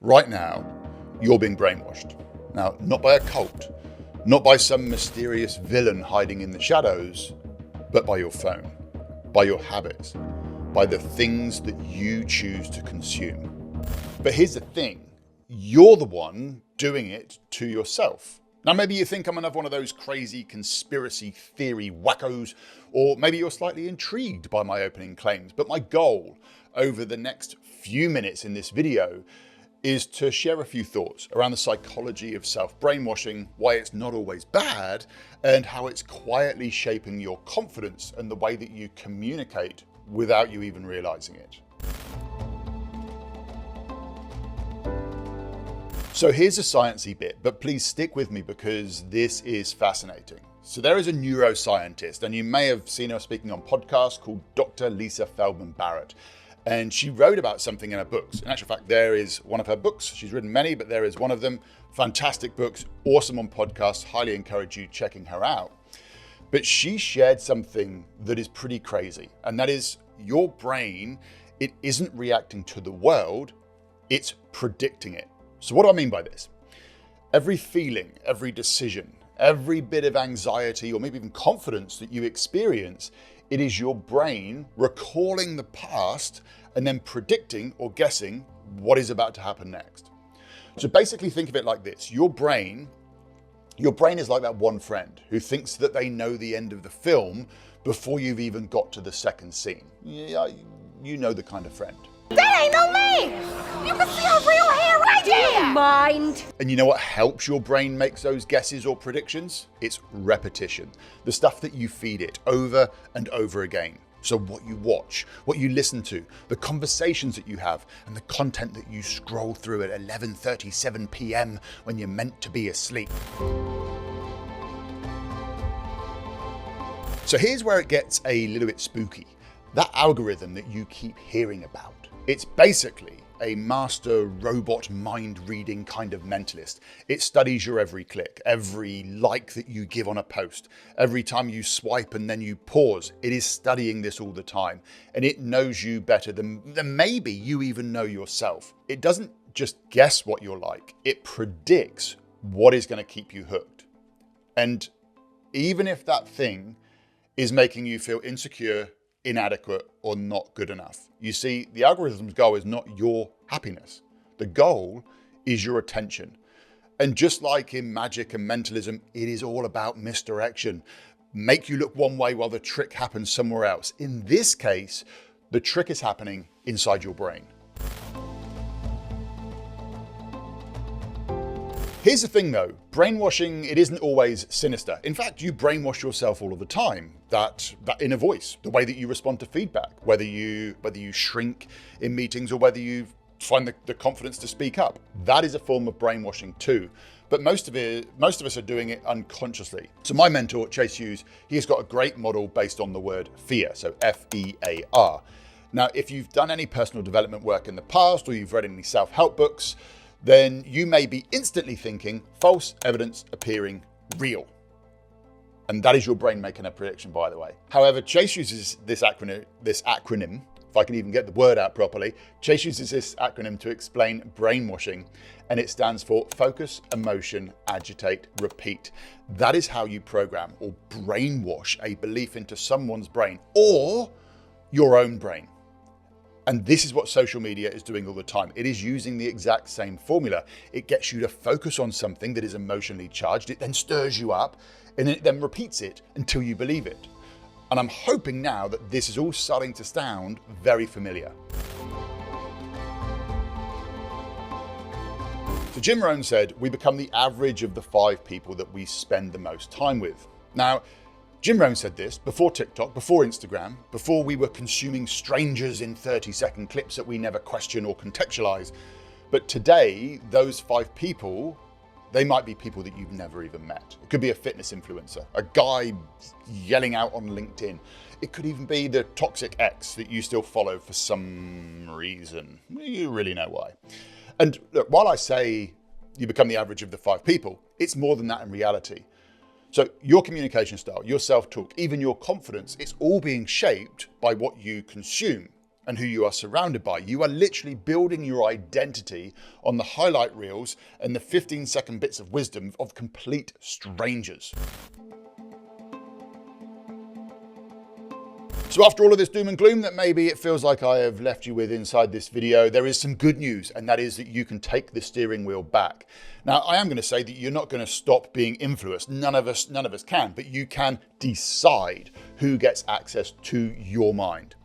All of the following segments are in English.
Right now, you're being brainwashed. Now, not by a cult, not by some mysterious villain hiding in the shadows, but by your phone, by your habits, by the things that you choose to consume. But here's the thing, you're the one doing it to yourself. Now, maybe you think I'm another one of those crazy conspiracy theory wackos, or maybe you're slightly intrigued by my opening claims, but my goal over the next few minutes in this video is to share a few thoughts around the psychology of self-brainwashing, why it's not always bad, and how it's quietly shaping your confidence and the way that you communicate without you even realizing it. So here's a sciencey bit, but please stick with me because this is fascinating. So there is a neuroscientist, and you may have seen her speaking on podcasts, called Dr. Lisa Feldman Barrett. And she wrote about something in her books. In actual fact, there is one of her books. She's written many, but there is one of them. Fantastic books, awesome on podcasts. Highly encourage you checking her out. But she shared something that is pretty crazy. And that is your brain, it isn't reacting to the world, it's predicting it. So what do I mean by this? Every feeling, every decision, every bit of anxiety or maybe even confidence that you experience, it is your brain recalling the past and then predicting or guessing what is about to happen next. So basically think of it like this. Your brain is like that one friend who thinks that they know the end of the film before you've even got to the second scene. Yeah, you know the kind of friend. That ain't no man! You can see her real hair right there! Do you mind? And you know what helps your brain make those guesses or predictions? It's repetition. The stuff that you feed it over and over again. So what you watch, what you listen to, the conversations that you have, and the content that you scroll through at 11:37 p.m. when you're meant to be asleep. So here's where it gets a little bit spooky. That algorithm that you keep hearing about. It's basically a master robot mind reading kind of mentalist. It studies your every click, every like that you give on a post, every time you swipe and then you pause. It is studying this all the time, and it knows you better than maybe you even know yourself. It doesn't just guess what you're like, it predicts what is going to keep you hooked. And even if that thing is making you feel insecure, inadequate, or not good enough. You see, the algorithm's goal is not your happiness. The goal is your attention. And just like in magic and mentalism, it is all about misdirection. Make you look one way while the trick happens somewhere else. In this case, the trick is happening inside your brain. Here's the thing though, brainwashing, it isn't always sinister. In fact, you brainwash yourself all of the time. That inner voice, the way that you respond to feedback, whether you shrink in meetings or whether you find the confidence to speak up. That is a form of brainwashing too. But most of us are doing it unconsciously. So my mentor, Chase Hughes, he's got a great model based on the word FEAR, so F.E.A.R. Now, if you've done any personal development work in the past or you've read any self-help books, then you may be instantly thinking false evidence appearing real. And that is your brain making a prediction, by the way. However, Chase uses this acronym, if I can even get the word out properly, Chase uses this acronym to explain brainwashing, and it stands for focus, emotion, agitate, repeat. That is how you program or brainwash a belief into someone's brain or your own brain. And this is what social media is doing all the time. It is using the exact same formula. It gets you to focus on something that is emotionally charged. It then stirs you up and it then repeats it until you believe it. And I'm hoping now that this is all starting to sound very familiar. So Jim Rohn said, we become the average of the 5 people that we spend the most time with. Now, Jim Rohn said this before TikTok, before Instagram, before we were consuming strangers in 30-second clips that we never question or contextualize. But today, those 5 people, they might be people that you've never even met. It could be a fitness influencer, a guy yelling out on LinkedIn. It could even be the toxic ex that you still follow for some reason. You really know why. And look, while I say you become the average of the 5 people, it's more than that in reality. So your communication style, your self-talk, even your confidence, it's all being shaped by what you consume. and who you are surrounded by. You are literally building your identity on the highlight reels and the 15-second bits of wisdom of complete strangers. So after all of this doom and gloom that maybe it feels like I have left you with inside this video, there is some good news, and that is that you can take the steering wheel back. Now, I am going to say that you're not going to stop being influenced. None of us can, but you can decide who gets access to your mind.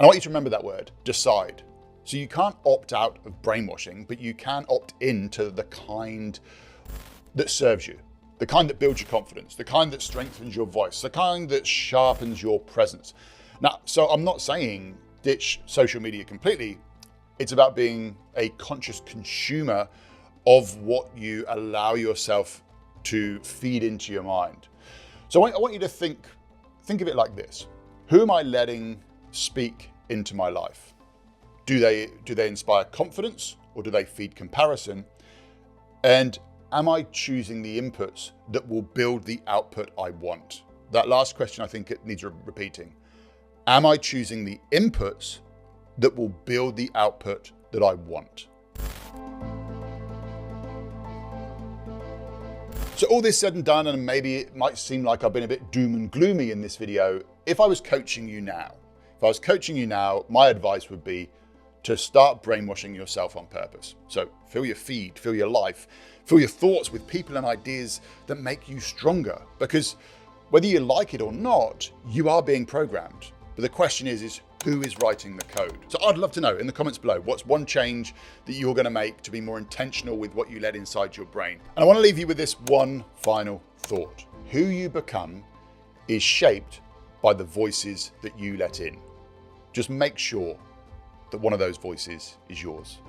And I want you to remember that word, decide. So you can't opt out of brainwashing, but you can opt into the kind that serves you. The kind that builds your confidence, the kind that strengthens your voice, the kind that sharpens your presence. Now, so I'm not saying ditch social media completely. It's about being a conscious consumer of what you allow yourself to feed into your mind. So I want you to think of it like this. Who am I letting speak into my life? Do they inspire confidence, or do they feed comparison? And am I choosing the inputs that will build the output I want? That last question, I think it needs repeating. Am I choosing the inputs that will build the output that I want? So all this said and done, and maybe it might seem like I've been a bit doom and gloomy in this video, if I was coaching you now, my advice would be to start brainwashing yourself on purpose. So fill your feed, fill your life, fill your thoughts with people and ideas that make you stronger. Because whether you like it or not, you are being programmed. But the question is who is writing the code? So I'd love to know in the comments below, what's one change that you're going to make to be more intentional with what you let inside your brain? And I want to leave you with this one final thought. Who you become is shaped by the voices that you let in. Just make sure that one of those voices is yours.